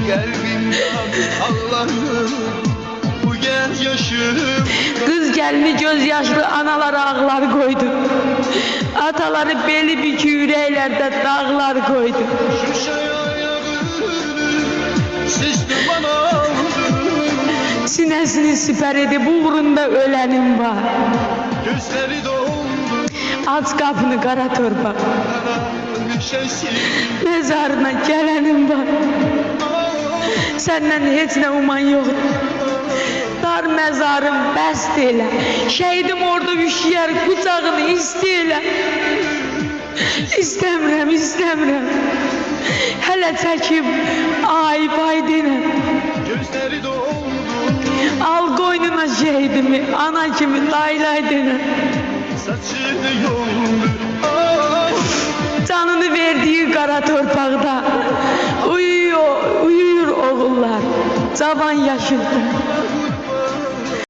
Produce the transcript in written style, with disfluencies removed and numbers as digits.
Kalbimden ağlarım bu genç yaşım. Kız gelini gözyaşlı analara ağlar koydu. Ataları beli bükü yüreklerde dağlar koydu. Şuşa ayağını siz duman aldı. Sinesini siper edip uğrunda ölenim var. Gözleri doldu. Aç kapını kara torba. Şeşim. Mezarına gelenim var. Senden hiç ne uman yok. Dar mezarım bəst elə. Şehidim orada üşüyer kucağını isteylə. İstəmirəm, istəmirəm. Hələ çəkib ay bay denəm. Gözleri doldu. Al qoynuna şehidimi, ana kimi lay lay denəm. Saçını yoldu. Ah. Canını verdiği kara torpaqda uyuyor, uyuyur oğullar cavan yaşında.